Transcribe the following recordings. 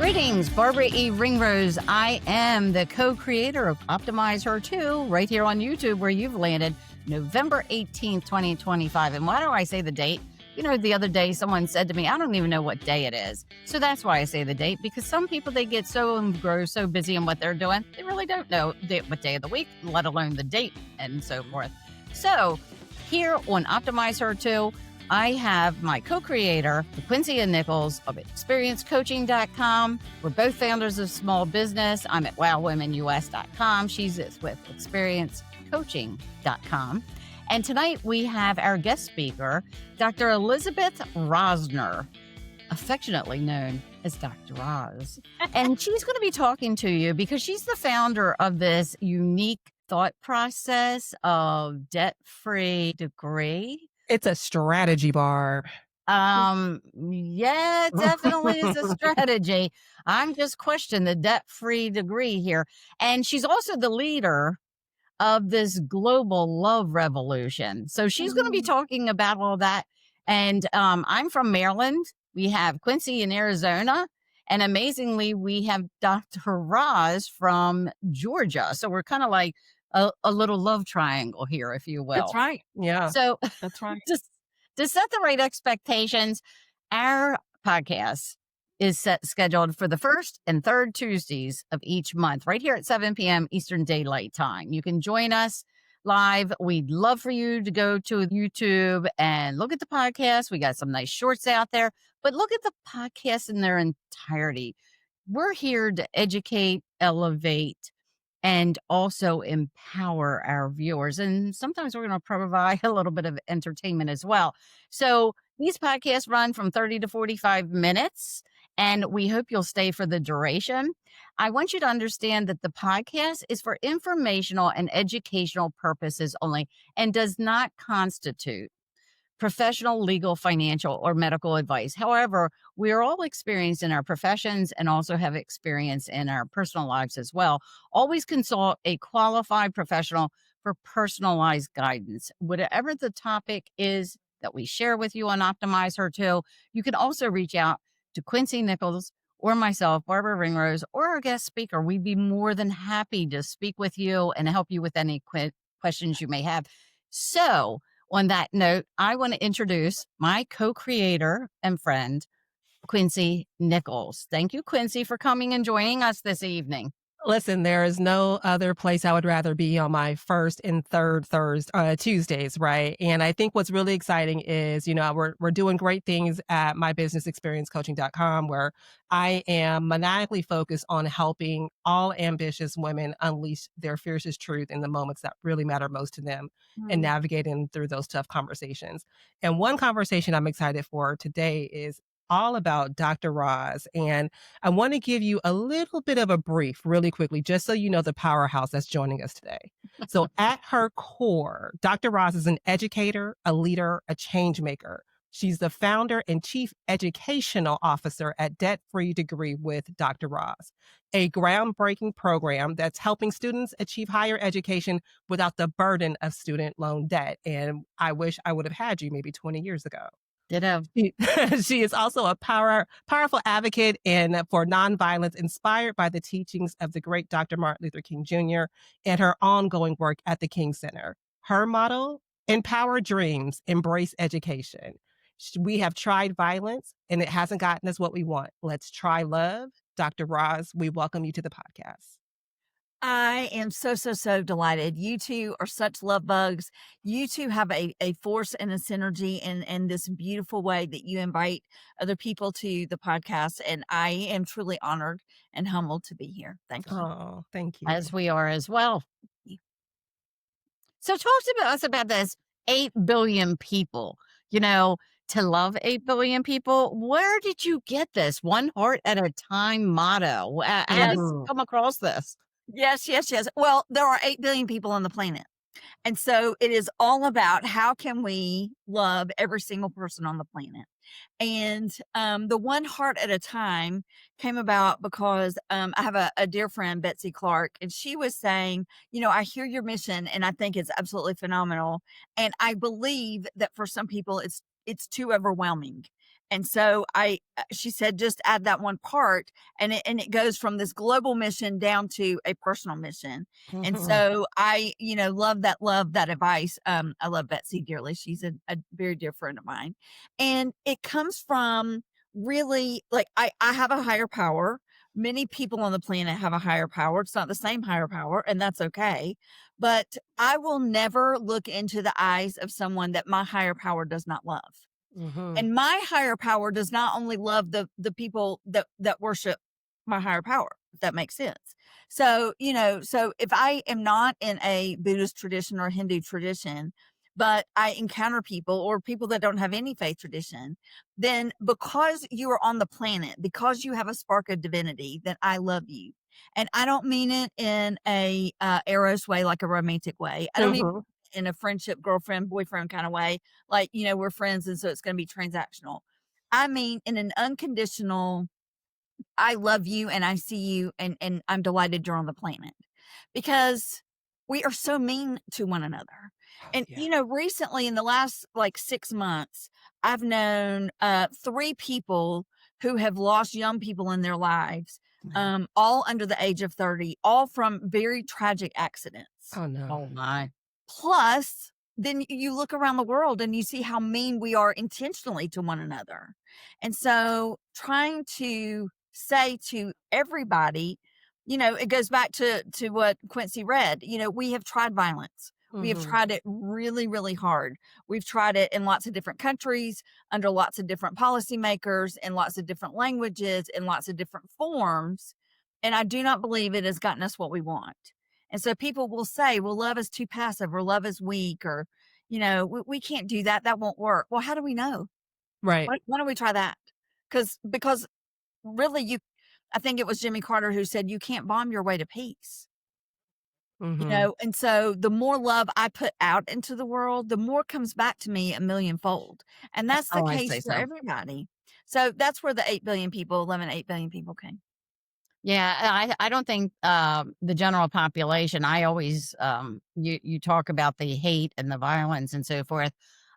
Greetings, Barbara E. Ringrose. I am the co-creator of Optimize Her 2 right here on YouTube, where you've landed November 18th, 2025. And why do I say the date? You know, the other day someone said to me, I don't even know what day it is. So that's why I say the date, because some people, they get so engrossed, so busy in what they're doing, they really don't know what day of the week, let alone the date and so forth. So here on Optimize Her 2, I have my co-creator, LaQuincia and Nichols of experiencecoaching.com. We're both founders of small business. I'm at wowwomenus.com. She's with experiencecoaching.com. And tonight we have our guest speaker, Dr. Elizabeth Rosner, affectionately known as DrRoz. And she's going to be talking to you because she's the founder of this unique thought process of DebtFreeDegree. It's a strategy, Barb. Yeah, it definitely is a strategy. I'm just questioning the DebtFreeDegree here. And she's also the leader of this global love revolution. So she's going to be talking about all that. And I'm from Maryland. We have Quincy in Arizona. And amazingly, we have DrRoz from Georgia. So we're kind of like a little love triangle here, if you will. That's right. Yeah. So that's right. Just to set the right expectations, our podcast is scheduled for the first and third Tuesdays of each month, right here at 7 p.m. Eastern Daylight Time. You can join us live. We'd love for you to go to YouTube and look at the podcast. We got some nice shorts out there, but look at the podcast in their entirety. We're here to educate, elevate, and also empower our viewers. And sometimes we're going to provide a little bit of entertainment as well. So these podcasts run from 30 to 45 minutes, and we hope you'll stay for the duration. I want you to understand that the podcast is for informational and educational purposes only and does not constitute professional, legal, financial, or medical advice. However, we are all experienced in our professions and also have experience in our personal lives as well. Always consult a qualified professional for personalized guidance. Whatever the topic is that we share with you on Optimize Her 2, you can also reach out to Quincy Nichols or myself, Barbara Ringrose, or our guest speaker. We'd be more than happy to speak with you and help you with any questions you may have. So, on that note, I want to introduce my co-creator and friend, Quincy Nichols. Thank you, Quincy, for coming and joining us this evening. Listen, there is no other place I would rather be on my first and third Tuesdays, right? And I think what's really exciting is, you know, we're doing great things at my business experiencecoaching.com, where I am maniacally focused on helping all ambitious women unleash their fiercest truth in the moments that really matter most to them and navigating through those tough conversations. And one conversation I'm excited for today is all about DrRoz. And I want to give you a little bit of a brief really quickly, just so you know the powerhouse that's joining us today. So at her core, DrRoz is an educator, a leader, a changemaker. She's the founder and chief educational officer at DebtFreeDegree with DrRoz, a groundbreaking program that's helping students achieve higher education without the burden of student loan debt. And I wish I would have had you maybe 20 years ago. Ditto. She is also a powerful advocate for nonviolence, inspired by the teachings of the great Dr. Martin Luther King Jr. and her ongoing work at the King Center. Her motto: empower dreams, embrace education. We have tried violence and it hasn't gotten us what we want. Let's try love. DrRoz, we welcome you to the podcast. I am so delighted. You two are such love bugs. You two have a force and a synergy and this beautiful way that you invite other people to the podcast. And I am truly honored and humbled to be here. Thank you. Oh, thank you. As we are as well. So talk to us about this 8 billion people, you know, to love 8 billion people. Where did you get this one heart at a time motto? How did you come across this? Yes. Well, there are 8 billion people on the planet. And so it is all about how can we love every single person on the planet. And the one heart at a time came about because I have a dear friend, Betsy Clark, and she was saying, you know, I hear your mission and I think it's absolutely phenomenal. And I believe that for some people, it's it's too overwhelming. And so she said, just add that one part, and it goes from this global mission down to a personal mission. And so I, love that advice. I love Betsy dearly. She's a very dear friend of mine. And it comes from really, like, I have a higher power. Many people on the planet have a higher power. It's not the same higher power, and that's okay. But I will never look into the eyes of someone that my higher power does not love. And my higher power does not only love the people that worship my higher power, if that makes sense. So, so if I am not in a Buddhist tradition or Hindu tradition, but I encounter people or people that don't have any faith tradition, then because you are on the planet, because you have a spark of divinity, then I love you. And I don't mean it in a eros way, like a romantic way. I don't even in a friendship, girlfriend, boyfriend kind of way, like, we're friends and so it's going to be transactional. I mean, in an unconditional, I love you and I see you and I'm delighted you're on the planet, because we are so mean to one another. And, recently in the last like 6 months, I've known 3 people who have lost young people in their lives, all under the age of 30, all from very tragic accidents. Oh no. Oh my. Plus, then you look around the world and you see how mean we are intentionally to one another. And so trying to say to everybody, it goes back to what Quincy read. We have tried violence. We have tried it really, really hard. We've tried it in lots of different countries, under lots of different policymakers, in lots of different languages, in lots of different forms. And I do not believe it has gotten us what we want. And so people will say, well, love is too passive, or love is weak, or, we can't do that. That won't work. Well, how do we know? Right. Why don't we try that? Because really, I think it was Jimmy Carter who said, you can't bomb your way to peace. And so the more love I put out into the world, the more comes back to me a millionfold. And that's the Oh, I case say for so. everybody. So that's where the 8 billion people, 8 billion people came. Yeah, I don't think the general population. I always you talk about the hate and the violence and so forth.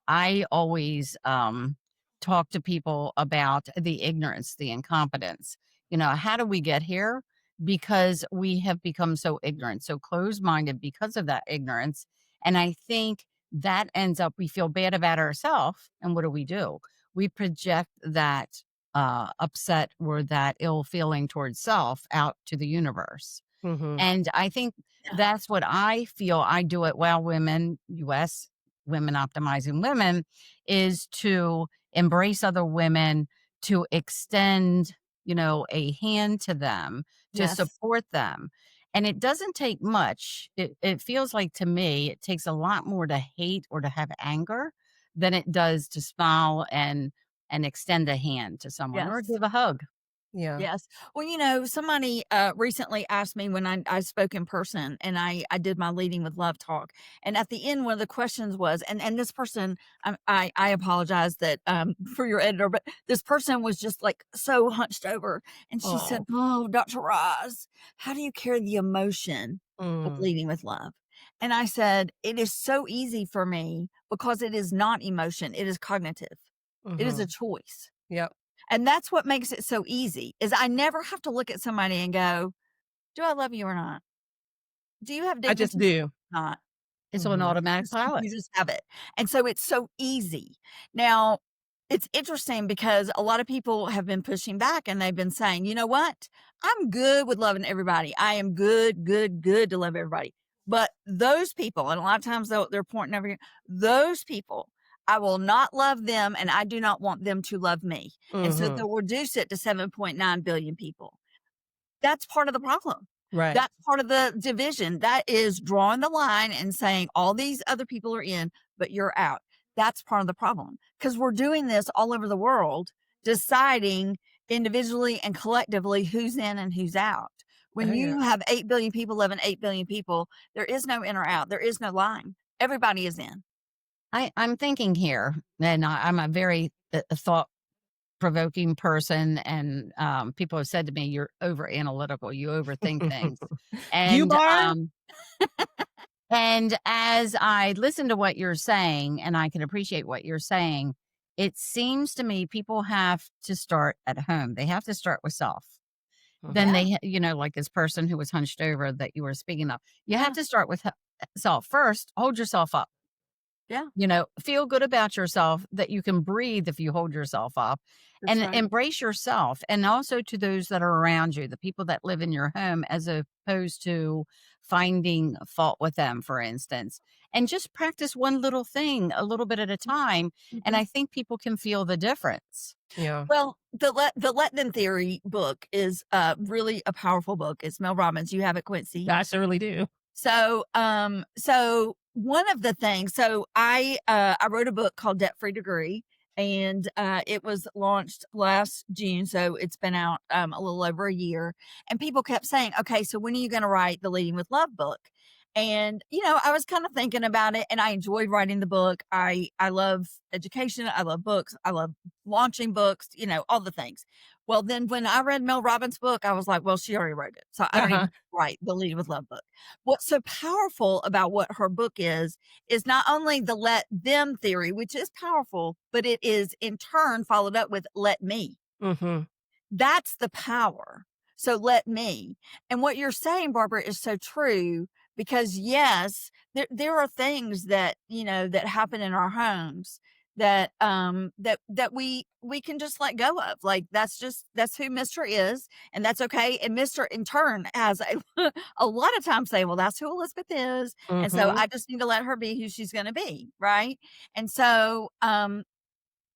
I always talk to people about the ignorance, the incompetence. How do we get here? Because we have become so ignorant, so closed-minded because of that ignorance. And I think that ends up, we feel bad about ourselves. And what do? We project that upset or that ill feeling towards self out to the universe. And I think that's what I feel I do at Well Women US, Women Optimizing Women, is to embrace other women, to extend, a hand to them, to Yes. support them. And it doesn't take much. It feels like, to me, it takes a lot more to hate or to have anger than it does to smile and extend a hand to someone or Yes. give a hug. Yeah. Yes. Well, somebody recently asked me when I spoke in person, and I did my Leading with Love talk. And at the end, one of the questions was, and this person, I apologize that for your editor, but this person was just like so hunched over. And she said, "Oh, Dr. Roz, how do you carry the emotion of leading with love?" And I said, "It is so easy for me because it is not emotion. It is cognitive. It is a choice." Yep. And that's what makes it so easy, is I never have to look at somebody and go, do I love you or not? Do you have I just dignity do. or not? It's on automatic pilot. You just have it. And so it's so easy. Now, it's interesting because a lot of people have been pushing back and they've been saying, you know what? I'm good with loving everybody. I am good to love everybody. But those people, and a lot of times they're pointing over here, those people, I will not love them, and I do not want them to love me. And so they'll reduce it to 7.9 billion people. That's part of the problem. Right. That's part of the division. That is drawing the line and saying all these other people are in, but you're out. That's part of the problem, because we're doing this all over the world, deciding individually and collectively who's in and who's out. When you have 8 billion people loving 8 billion people, there is no in or out. There is no line. Everybody is in. I'm thinking here, and I'm a very thought-provoking person, and people have said to me, "You're over analytical. You overthink things." And You are? and as I listen to what you're saying, and I can appreciate what you're saying, it seems to me people have to start at home. They have to start with self. Then Mhm. Yeah. like this person who was hunched over that you were speaking of, you have Yeah. to start with self first. Hold yourself up. Yeah. Feel good about yourself that you can breathe if you hold yourself up That's and right. embrace yourself. And also to those that are around you, the people that live in your home, as opposed to finding fault with them, for instance. And just practice one little thing a little bit at a time. And Mhm. I think people can feel the difference. Yeah. Well, the Let Them Theory book is really a powerful book. It's Mel Robbins. You have it, Quincy. I surely do. So one of the things, I wrote a book called Debt Free Degree, and it was launched last June, so it's been out a little over a year. And people kept saying, "Okay, so when are you going to write the Leading with Love book?" And I was kind of thinking about it, and I enjoyed writing the book. I love education. I love books. I love launching books. All the things. Well, then when I read Mel Robbins' book, I was like, well, she already wrote it, so I don't Uh-huh. even write the Leading with Love book. What's so powerful about what her book is not only the let them theory, which is powerful, but it is in turn followed up with let me. Mhm. That's the power. So let me. And what you're saying, Barbara, is so true because yes, there are things that happen in our homes that we can just let go of. Like that's who Mr. is, and that's okay. And Mr. in turn has a lot of times say, well, that's who Elizabeth is. And so Mhm. I just need to let her be who she's gonna be. Right. And so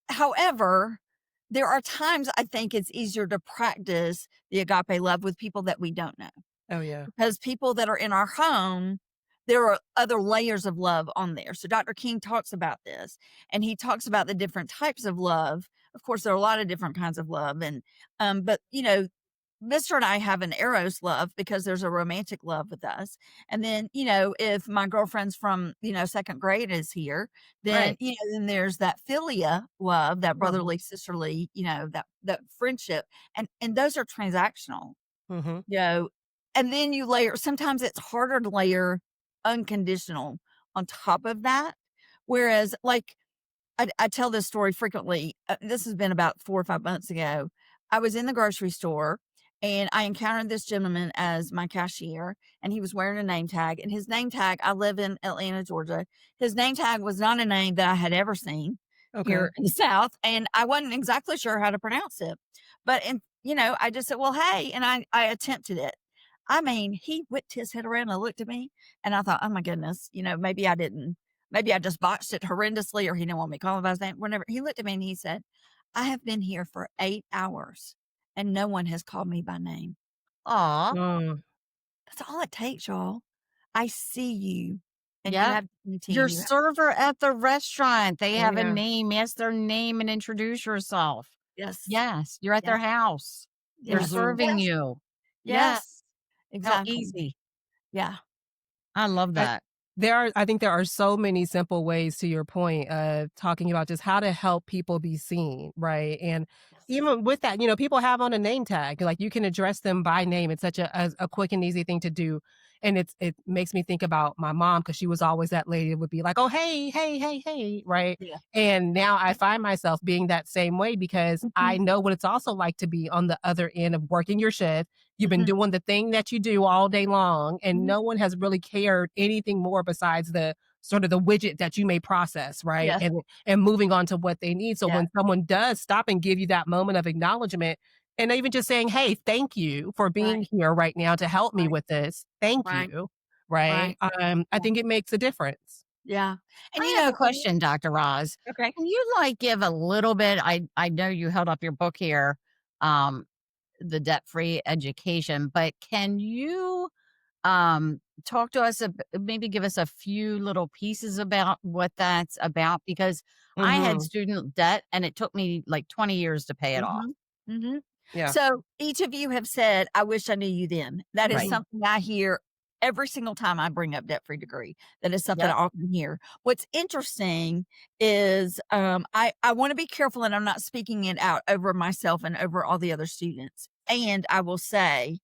however, there are times I think it's easier to practice the agape love with people that we don't know, Oh, yeah. because people that are in our home, there are other layers of love on there. So Dr. King talks about this, and he talks about the different types of love. Of course, there are a lot of different kinds of love, and but Mr. and I have an eros love because there's a romantic love with us. And then, if my girlfriend's from, second grade is here, then, Right. then there's that philia love, that Mhm. brotherly, sisterly, that friendship. And those are transactional, Mhm. you know, and then you layer, sometimes it's harder to layer unconditional on top of that. Whereas like, I tell this story frequently. This has been about 4 or 5 months ago. I was in the grocery store and I encountered this gentleman as my cashier, and he was wearing a name tag. And his name tag, I live in Atlanta, Georgia. His name tag was not a name that I had ever seen Okay. here in the South, and I wasn't exactly sure how to pronounce it. But I just said, "Well, hey," and I attempted it. I mean, he whipped his head around and looked at me, and I thought, "Oh my goodness, maybe I just botched it horrendously, or he didn't want me to call him by his name." Whenever he looked at me and he said, "I have been here for 8 hours and no one has called me by name." Aw. Mm. That's all it takes, y'all. I see you, and you Yep. have dignity, Your and you have server at the restaurant, they Oh, have a yeah. name. Ask their name and introduce yourself. yes, Yes, you're at yes, their house. They're yes, Mhm. serving yes, you. Yes. yes, How exactly. easy. Yeah, I love I that. I think there are so many simple ways to your point of talking about just how to help people be seen, right? And yes, even with that, people have on a name tag, like you can address them by name. It's such a quick and easy thing to do. And it makes me think about my mom because she was always that lady that would be like, oh, hey, hey, hey, hey, right? yeah. And now I find myself being that same way because I Mhm, know what it's also like to be on the other end of working your shift. You've been mhm, doing the thing that you do all day long, and mhm. no one has really cared anything more besides the sort of the widget that you may process, right? Yes, And moving on to what they need. So yeah, when someone does stop and give you that moment of acknowledgement, and even just saying, "Hey, thank you for right, being here right now to help me right, with this. Thank right, you." Right? right, I yeah, think it makes a difference. yeah, and I have a question, Dr. Roz. okay. Can you give a little bit? I know you held up your book here, um, the debt free education, but can you talk to us maybe give us a few little pieces about what that's about? Because I had Mhm. student debt and it took me like 20 years to pay it off. Mhm, mhm. Yeah. So each of you have said, "I wish I knew you then." That is Right. Mhm. something I hear every single time I bring up Debt Free Degree. That is something I Yep. often hear. What's interesting is I want to be careful and I'm not speaking it out over myself and over all the other students. And I will say,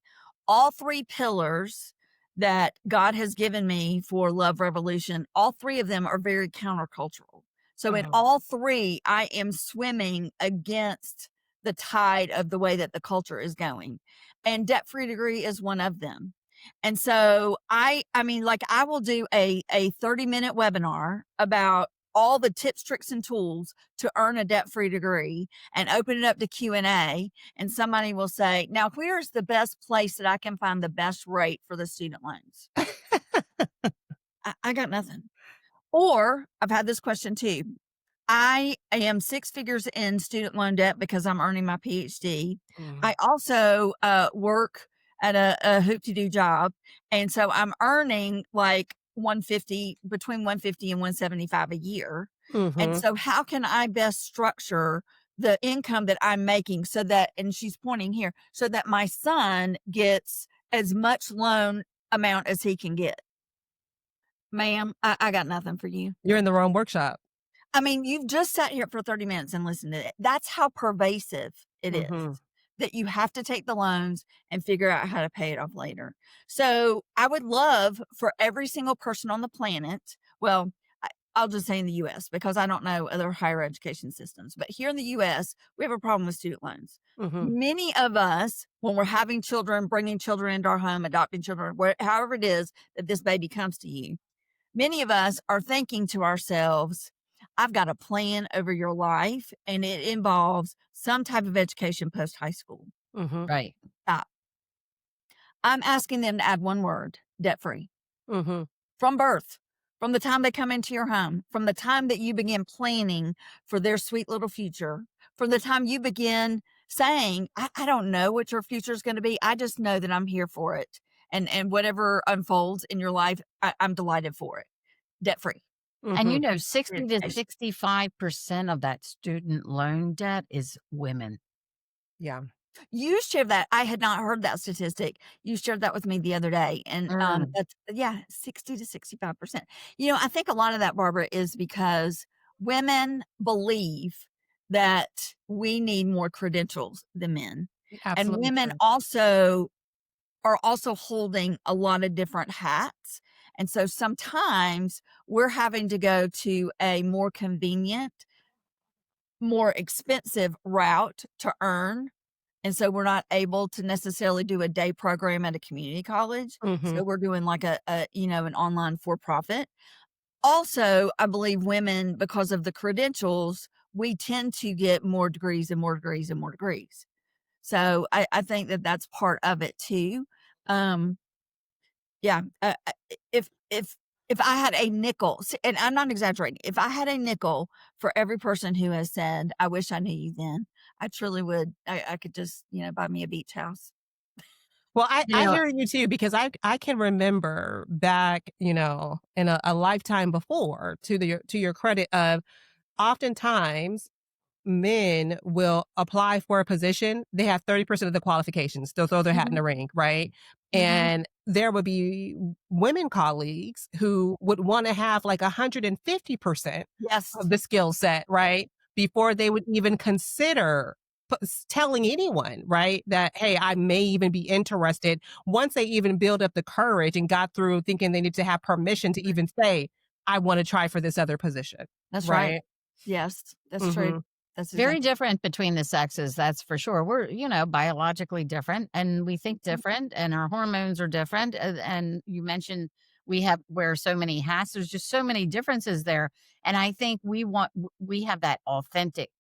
all three pillars that God has given me for Love Revolution, all three of them are very countercultural. So in Oh. all three, I am swimming against the tide of the way that the culture is going. And DebtFreeDegree is one of them. And so I mean, like I will do a 30-minute webinar about all the tips, tricks, and tools to earn a debt-free degree and open it up to Q&A. And somebody will say, now, where's the best place that I can find the best rate for the student loans? I got nothing. Or I've had this question too. I am 6 figures in student loan debt because I'm earning my PhD. I also work at a hoop-to-do job. And so I'm earning like 150, between 150 and 175 a year. And so how can I best structure the income that I'm making so that, and she's pointing here, so that my son gets as much loan amount as he can get? Ma'am, I got nothing for you. You're in the wrong workshop. I mean, you've just sat here for 30 minutes and listened to it. That's how pervasive it is, that you have to take the loans and figure out how to pay it off later. So I would love for every single person on the planet, well, I'll just say in the US because I don't know other higher education systems, but here in the US, we have a problem with student loans. Many of us, when we're having children, bringing children into our home, adopting children, however it is that this baby comes to you, many of us are thinking to ourselves, I've got a plan over your life, and it involves some type of education post high school. Right. Stop. I'm asking them to add one word, debt free. From birth, from the time they come into your home, from the time that you begin planning for their sweet little future, from the time you begin saying, I don't know what your future is going to be. I just know that I'm here for it. And whatever unfolds in your life, I'm delighted for it. Debt free. And 60 to 65% of that student loan debt is women. Yeah. You shared that. I had not heard that statistic. You shared that with me the other day. And that's, 60 to 65%. I think a lot of that, Barbara, is because women believe that we need more credentials than men. Absolutely. And women are also holding a lot of different hats. And so sometimes we're having to go to a more convenient, more expensive route to earn. And so we're not able to necessarily do a day program at a community college. So we're doing like an online for-profit. Also, I believe women, because of the credentials, we tend to get more degrees and more degrees and more degrees. So I think that that's part of it too. If I had a nickel, and I'm not exaggerating, if I had a nickel for every person who has said, I wish I knew you then, I truly would. I could just, buy me a beach house. Well, I hear you too, because I can remember back, in a lifetime before, to your credit, of oftentimes men will apply for a position. They have 30% of the qualifications. They'll throw their hat in the ring, right? And there would be women colleagues who would want to have like 150% of the skill set, right? Before they would even consider telling anyone, right, that, hey, I may even be interested, once they even build up the courage and got through thinking they need to have permission to even say, I want to try for this other position. That's right. Yes, that's true. That's very different between the sexes, that's for sure. We're, biologically different, and we think different, and our hormones are different. And you mentioned we wear so many hats. There's just so many differences there. And I think we have that authentic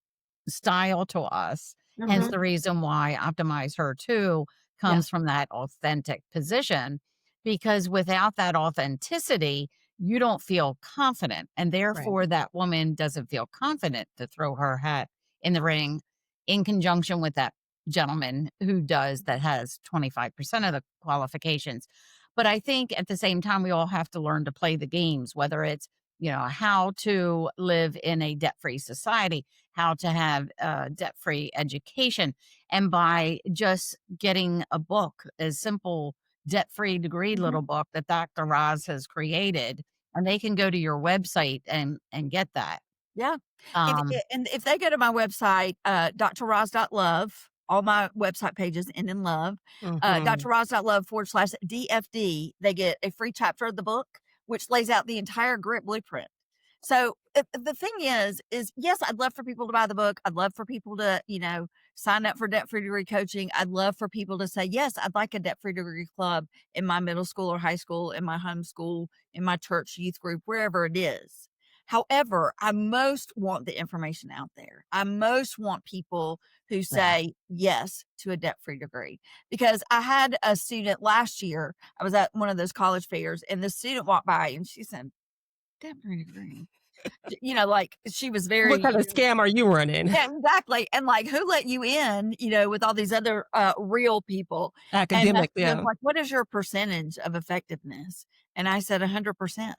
style to us. Hence the reason why Optimize Her Too comes from that authentic position, because without that authenticity, you don't feel confident. And therefore that woman doesn't feel confident to throw her hat in the ring in conjunction with that gentleman who does, that has 25% of the qualifications. But I think at the same time, we all have to learn to play the games, whether it's, how to live in a debt-free society, how to have debt-free education. And by just getting a book, a simple debt-free degree little book that DrRoz has created, and they can go to your website and get that. Yeah. If they go to my website, DrRoz.love, all my website pages end in love, DrRoz.love/DFD, they get a free chapter of the book, which lays out the entire grit blueprint. So the thing is yes, I'd love for people to buy the book. I'd love for people to, sign up for debt free degree coaching. I'd love for people to say, yes, I'd like a debt free degree club in my middle school or high school, in my home school, in my church youth group, wherever it is. However, I most want the information out there. I most want people who say yes to a debt free degree, because I had a student last year. I was at one of those college fairs, and the student walked by and she said, debt free degree. Like she was What very, kind of scam are you running? yeah, exactly. And like, who let you in, with all these other real people? And Academic, I was yeah. like, what is your percentage of effectiveness? And I said 100%.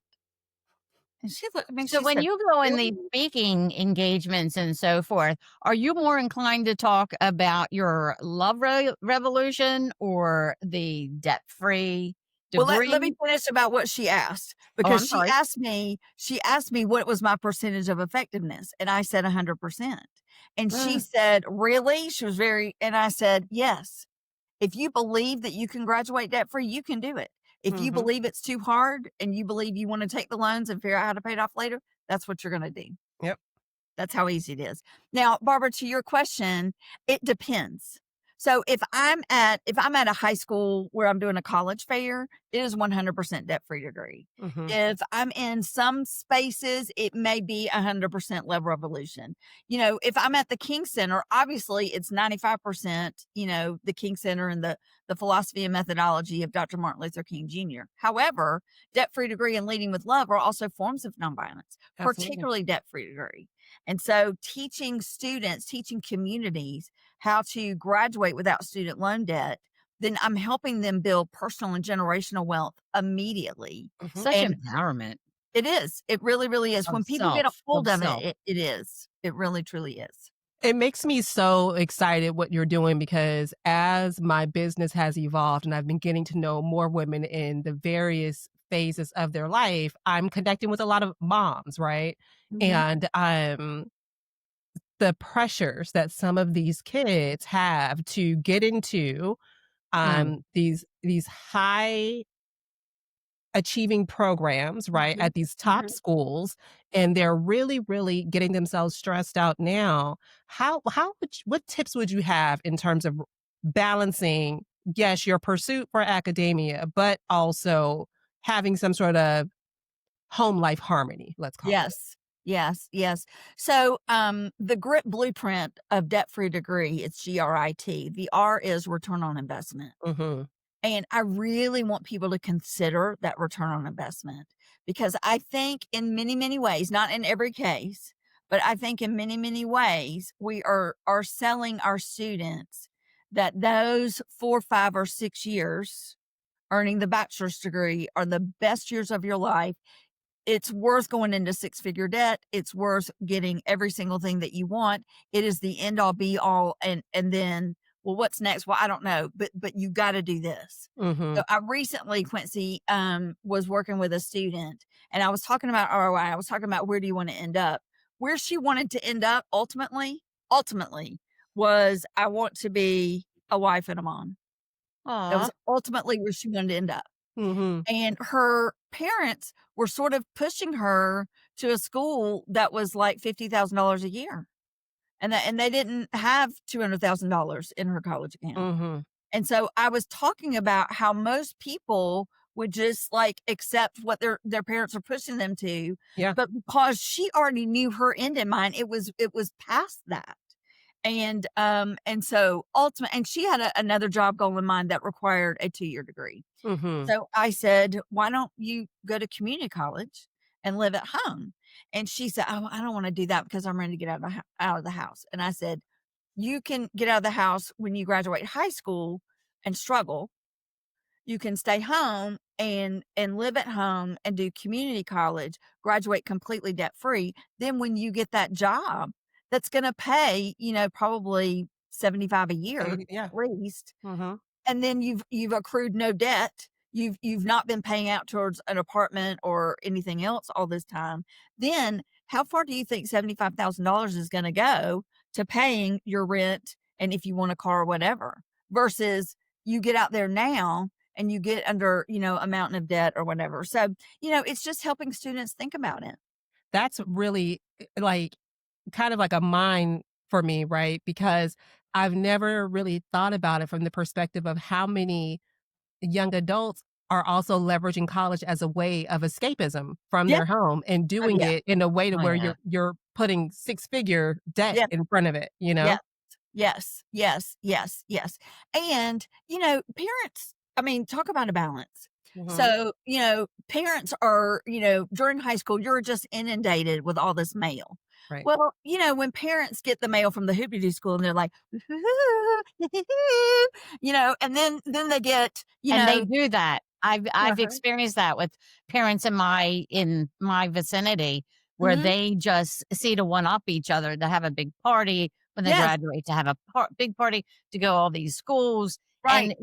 And she looked at me, So she when said, you go in really? these speaking engagements and so forth, are you more inclined to talk about your love revolution or the debt-free Well, let me degree? finish about what she asked, Oh, because I'm sorry. she asked me what was my percentage of effectiveness, and I said 100%. And she Mm, said, really? She was very, and I said, yes. If you believe that you can graduate debt free, you can do it. If you Mhm. believe it's too hard and you believe you want to take the loans and figure out how to pay it off later, that's what you're going to do. Yep. That's how easy it is. Now, Barbara, to your question, it depends. So if I'm at a high school where I'm doing a college fair, it is 100% debt free degree. Mhm. If I'm in some spaces, it may be 100% LaQuincia. If I'm at the King Center, obviously it's 95%, the King Center and the philosophy and methodology of Dr. Martin Luther King Jr. However, debt free degree and leading with love are also forms of nonviolence, Absolutely. particularly debt free degree. And so teaching students, teaching communities how to graduate without student loan debt, then I'm helping them build personal and generational wealth immediately. Mhm. such And empowerment it is. It really, really is. of When people get a hold of self. it is. It really, truly is. It makes me so excited what you're doing, because as my business has evolved and I've been getting to know more women in the various phases of their life, I'm connecting with a lot of moms, right? Mhm. And the pressures that some of these kids have to get into Mm, these high achieving programs, right, Mhm. at these top Mhm. schools, and they're really, really getting themselves stressed out now. What tips would you have in terms of balancing, yes, your pursuit for academia, but also having some sort of home life harmony, let's call it? Yes. Yes. Yes. So, the grit blueprint of debt free degree, it's GRIT. The R is return on investment. Mhm. And I really want people to consider that return on investment, because I think in many, many ways, not in every case, but I think in many, many ways, we are selling our students that those 4, 5, or 6 years earning the bachelor's degree are the best years of your life. It's worth going into six-figure debt. It's worth getting every single thing that you want. It is the end all be all. And then, well, what's next? Well, I don't know, but you got to do this. So Mhm. I recently, Quincy, was working with a student, and I was talking about ROI. I was talking about, where do you want to end up? Where she wanted to end up ultimately was, I want to be a wife and a mom. That was aw, ultimately where she wanted to end up. Mhm. And her parents were sort of pushing her to a school that was like $50,000 a year. And they didn't have $200,000 in her college account. Mhm. And so I was talking about how most people would just like accept what their parents are pushing them to, Yeah. but because she already knew her end in mind, it was past that. And so ultimate, and she had another job goal in mind that required a 2-year degree. Mhm. So I said, why don't you go to community college and live at home? And she said, oh, I don't want to do that because I'm ready to get out of the house. And I said, you can get out of the house when you graduate high school and struggle. You can stay home and live at home and do community college, graduate completely debt free. Then when you get that job that's going to pay, probably 75 a year Yeah. at least, Mhm. and then you've accrued no debt. You've not been paying out towards an apartment or anything else all this time. Then how far do you think $75,000 is going to go to paying your rent, and if you want a car or whatever, versus you get out there now and you get under, a mountain of debt or whatever. So, it's just helping students think about it. that's really like kind of like a mind for me, right? Because I've never really thought about it from the perspective of how many young adults are also leveraging college as a way of escapism from Yeah. their home and Oh, doing yeah. it in a way to Oh, where yeah. you're putting six-figure debt Yeah. in front of it, you know? Yeah. Yes. Yes. Yes. Yes. And, parents, I mean, talk about a balance. Mhm. So, parents are, during high school, you're just inundated with all this mail. Right. Well, when parents get the mail from the hoopty doo school and they're like, and then they get, And they do that. I've uh-huh. experienced that with parents in my vicinity where Mhm. they just see to one up each other to have a big party when they Yes. graduate, to have a big party to go all these schools. Right. And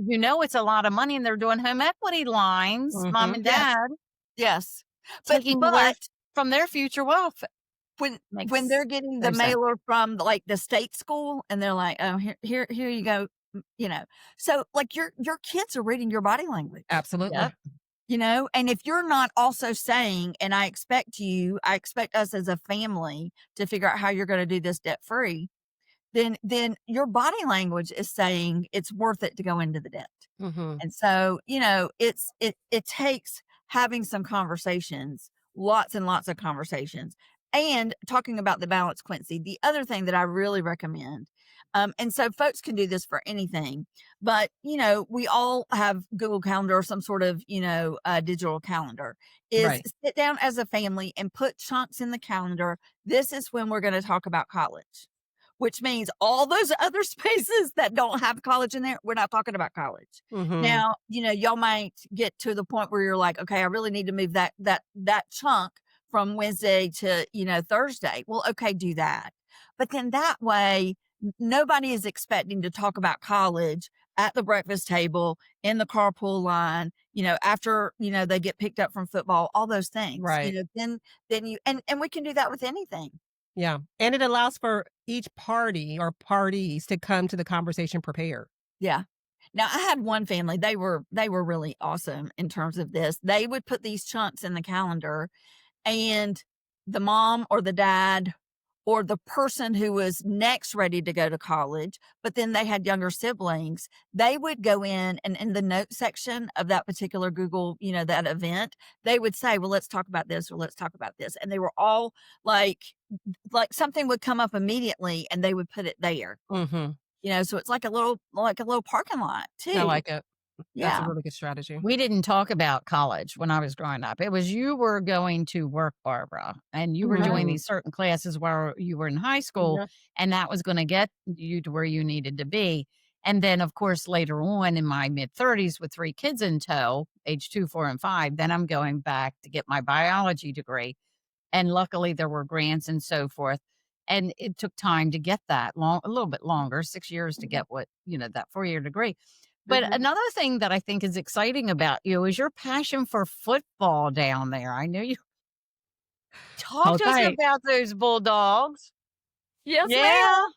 it's a lot of money and they're doing home equity lines, mom Mhm. and Yes. dad, Yes. But, taking away but from their future wealth. when Makes they're getting the no sense. mailer from like the state school and they're like, "Oh, here you go," So like your kids are reading your body language, Absolutely. Yep. and if you're not also saying, and I expect us as a family to figure out how you're going to do this debt free, then your body language is saying it's worth it to go into the debt. Mhm. And so, it takes having some conversations, lots and lots of conversations, and talking about the balance, Quincy. The other thing that I really recommend, and so folks can do this for anything, but we all have Google Calendar or some sort of digital calendar. Is Right. sit down as a family and put chunks in the calendar. This is when we're going to talk about college, which means all those other spaces that don't have college in there, we're not talking about college. Mhm. Now, y'all might get to the point where you're like, okay, I really need to move that chunk from Wednesday to, Thursday. Well, okay, do that. But then that way, nobody is expecting to talk about college at the breakfast table, in the carpool line, after, they get picked up from football, all those things, Right. then you, and we can do that with anything. Yeah. And it allows for each party or parties to come to the conversation prepared. Yeah. Now I had one family, they were really awesome in terms of this. They would put these chunks in the calendar and the mom or the dad or the person who was next ready to go to college, but then they had younger siblings, they would go in and in the note section of that particular Google, that event, they would say, well, let's talk about this or let's talk about this. And they were all like something would come up immediately and they would put it there. Mhm. So it's like a little parking lot I too. like it. That's a Yeah. really good strategy. We didn't talk about college when I was growing up. It was you were going to work, Barbara, and you were doing Mhm. these certain classes while you were in high school, Yeah. and that was going to get you to where you needed to be. And then, of course, later on in my mid 30s with 3 kids in tow, age 2, 4, and 5, then I'm going back to get my biology degree. And luckily, there were grants and so forth. And it took time to get that a little bit longer, 6 years to get that 4-year degree. But Mhm. another thing that I think is exciting about you is your passion for football down there. I know you talk Hold to us tight. about those Bulldogs. Yes, Yeah. ma'am.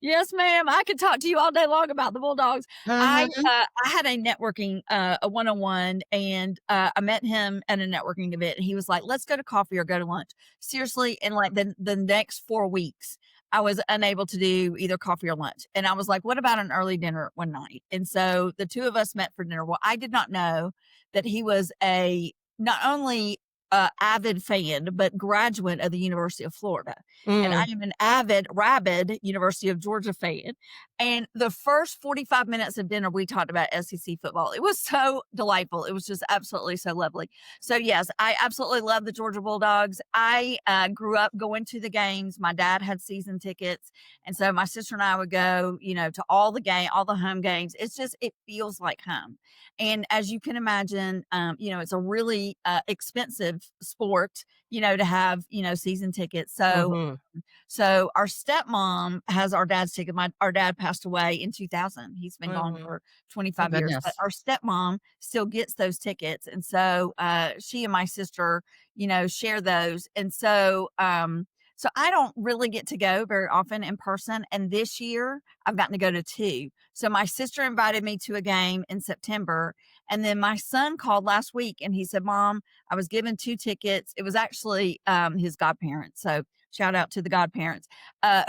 Yes, ma'am. I could talk to you all day long about the Bulldogs. Mhm. I had a networking, a one-on-one, and I met him at a networking event. And he was like, "Let's go to coffee or go to lunch." Seriously, in like the next 4 weeks, I was unable to do either coffee or lunch, and I was like, "What about an early dinner one night?" And so the two of us met for dinner. Well, I did not know that he was a not only avid fan, but graduate of the University of Florida. And I Mm. am an rabid University of Georgia fan. And the first 45 minutes of dinner, we talked about SEC football. It was so delightful. It was just absolutely so lovely. So, yes, I absolutely love the Georgia Bulldogs. I grew up going to the games. My dad had season tickets. And so my sister and I would go, to all the home games. It feels like home. And as you can imagine, it's a really expensive sport, to have, season tickets. So Mhm. so our stepmom has our dad's ticket. Our dad passed away in 2000. He's been gone Mhm. for Oh, 25 years, but goodness. our stepmom still gets those tickets. And so she and my sister, share those. And so So I don't really get to go very often in person. And this year I've gotten to go to 2. So my sister invited me to a game in September. And then my son called last week and he said, Mom, I was given 2 tickets. It was actually his godparents. So shout out to the godparents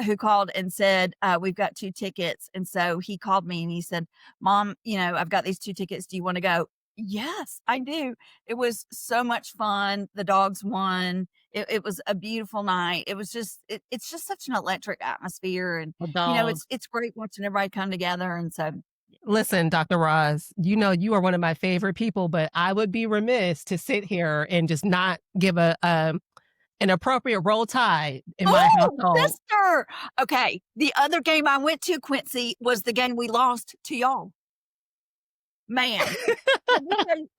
who called and said, we've got 2 tickets. And so he called me and he said, Mom, I've got these 2 tickets. Do you want to go? Yes, I do. It was so much fun. The dogs won. It was a beautiful night. It was just, it's just such an electric atmosphere. And, The dogs. it's great watching everybody come together. And so, Listen, Dr. Roz, you are one of my favorite people, but I would be remiss to sit here and just not give an appropriate roll tide in my household. sister. Okay. The other game I went to, Quincy, was the game we lost to y'all. Man.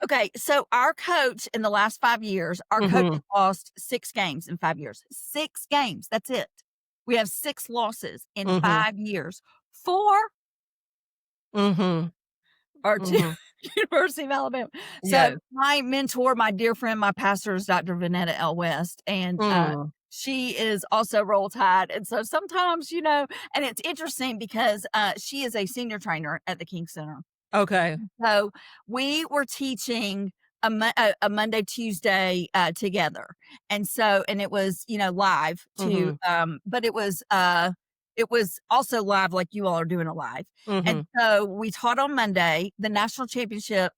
Okay. So our coach in the last 5 years, our coach lost 6 games in 5 years. 6 games. That's it. We have 6 losses in 5 years. 4 are to University of Alabama. So Yes. my mentor, my dear friend, my pastor is Dr. Vanetta L. West. And she is also Roll Tide. And so sometimes, and it's interesting because she is a senior trainer at the King Center. Okay. So we were teaching a Monday, Tuesday together. And so, and it was, live too. But it was also live like you all are doing it live. And so we taught on Monday. The national championship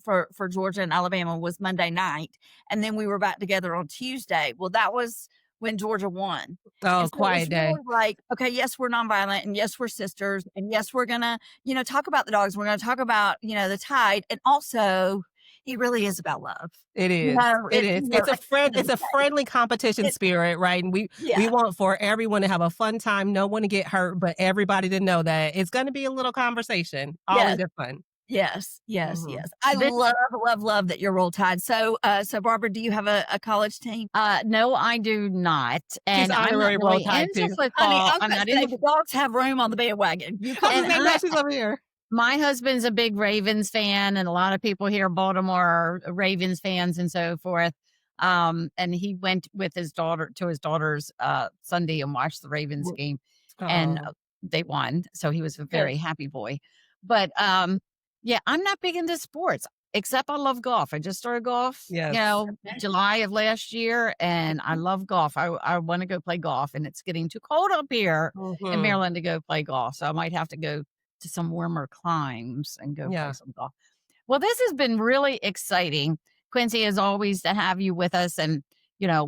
for Georgia and Alabama was Monday night. And then we were back together on Tuesday. Well, that was when Georgia won. Oh, So quiet day. really like, okay, yes, we're nonviolent, and yes, we're sisters, and yes, we're gonna, talk about the dogs. We're gonna talk about, the Tide, and also, he really is about love. It is. It is. It's a friendly competition spirit, right? And we want for everyone to have a fun time, no one to get hurt, but everybody to know that it's going to be a little conversation. Always fun. Yes. I love that you're Roll Tide. So Barbara, do you have a college team? No, I do not. And I'm honorary not Roll really Tide into too. football. I'm not into the dogs have room on the bandwagon. You come She's over here. My husband's a big Ravens fan, and a lot of people here in Baltimore are Ravens fans and so forth. And he went with his daughter's Sunday and watched the Ravens game, and they won. So he was a very happy boy. But I'm not big into sports, except I love golf. I just started golf, July of last year, and I love golf. I want to go play golf, and it's getting too cold up here in Maryland to go play golf. So I might have to go to some warmer climes and go play some golf. Well, this has been really exciting, Quincy, as always, to have you with us. And,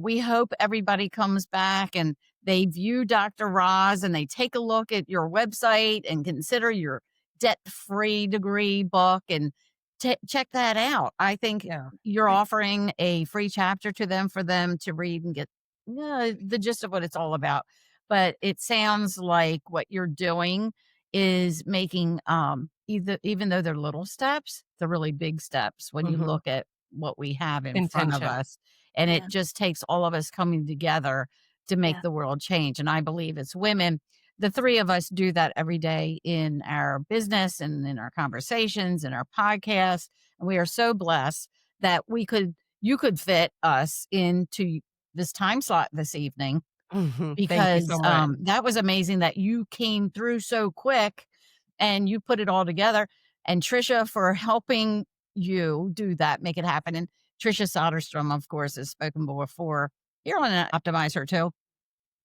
we hope everybody comes back and they view DrRoz and they take a look at your website and consider your DebtFreeDegree book and check that out. I think you're offering a free chapter to them for them to read and get the gist of what it's all about. But it sounds like what you're doing is making even though they're little steps, they're really big steps when you look at what we have in front of us. And it just takes all of us coming together to make the world change. And I believe as women, the 3 of us do that every day in our business and in our conversations and our podcasts. And we are so blessed that you could fit us into this time slot this evening. Because that was amazing that you came through so quick and you put it all together. And Trisha for helping you do that, make it happen. And Trisha Soderstrom, of course, has spoken before. You're on Optimize Her too.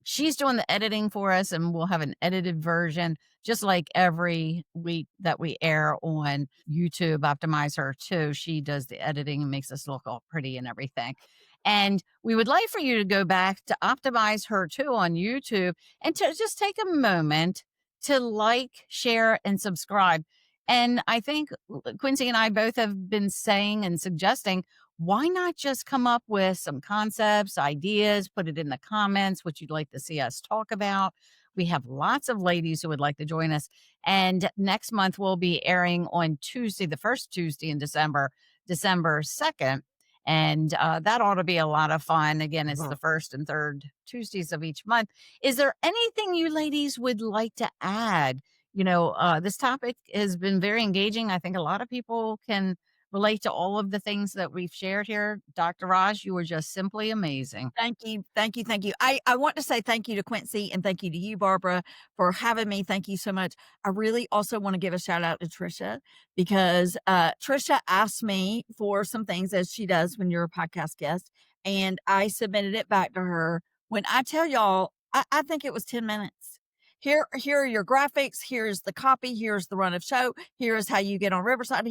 She's doing the editing for us, and we'll have an edited version, just like every week that we air on YouTube. Optimize Her too. She does the editing and makes us look all pretty and everything. And we would like for you to go back to Optimize Her too on YouTube and to just take a moment to like, share, and subscribe. And I think Quincy and I both have been saying and suggesting, why not just come up with some concepts, ideas, put it in the comments, what you'd like to see us talk about. We have lots of ladies who would like to join us. And next month, we'll be airing on Tuesday, the first Tuesday in December 2nd. And that ought to be a lot of fun. Again, it's the first and third Tuesdays of each month. Is there anything you ladies would like to add? This topic has been very engaging. I think a lot of people can relate to all of the things that we've shared here. Dr. Raj, you were just simply amazing. Thank you. Thank you. Thank you. I want to say thank you to Quincy and thank you to you, Barbara, for having me. Thank you so much. I really also want to give a shout out to Trisha because Trisha asked me for some things, as she does when you're a podcast guest, and I submitted it back to her. When I tell y'all, I think it was 10 minutes. Here are your graphics. Here's the copy. Here's the run of show. Here's how you get on Riverside.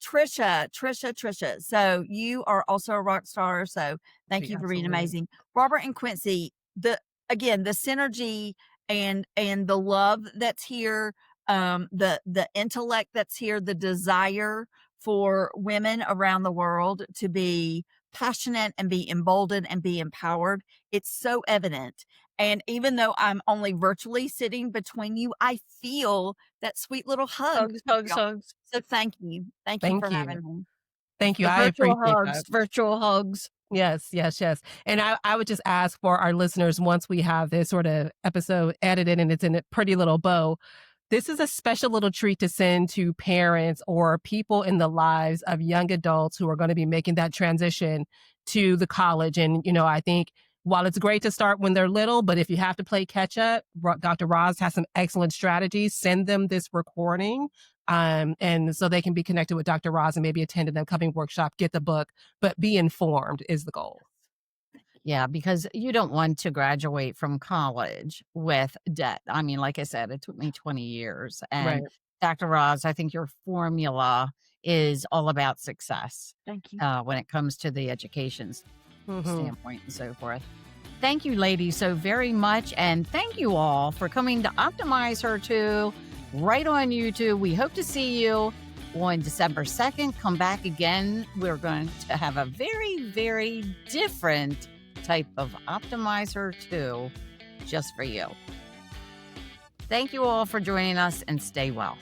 Trisha. So you are also a rock star. So thank you for being amazing. Robert and Quincy, the synergy and the love that's here, the intellect that's here, the desire for women around the world to be passionate and be emboldened and be empowered. It's so evident. And even though I'm only virtually sitting between you, I feel that sweet little hug. Hugs. So thank you. Thank you for having me. Thank you. The I virtual appreciate hugs, that. virtual hugs. Yes. And I would just ask for our listeners, once we have this sort of episode edited and it's in a pretty little bow, this is a special little treat to send to parents or people in the lives of young adults who are going to be making that transition to the college. And, I think while it's great to start when they're little, but if you have to play catch up, Dr. Roz has some excellent strategies. Send them this recording. And so they can be connected with Dr. Roz and maybe attend an upcoming workshop, get the book, but be informed is the goal. Yeah, because you don't want to graduate from college with debt. I mean, like I said, it took me 20 years. And Right. Dr. Roz, I think your formula is all about success. Thank you. When it comes to the education standpoint and so forth. Thank you, ladies, so very much. And thank you all for coming to Optimize Her Too right on YouTube. We hope to see you on December 2nd. Come back again. We're going to have a very, very different type of Optimize Her Too just for you. Thank you all for joining us and stay well.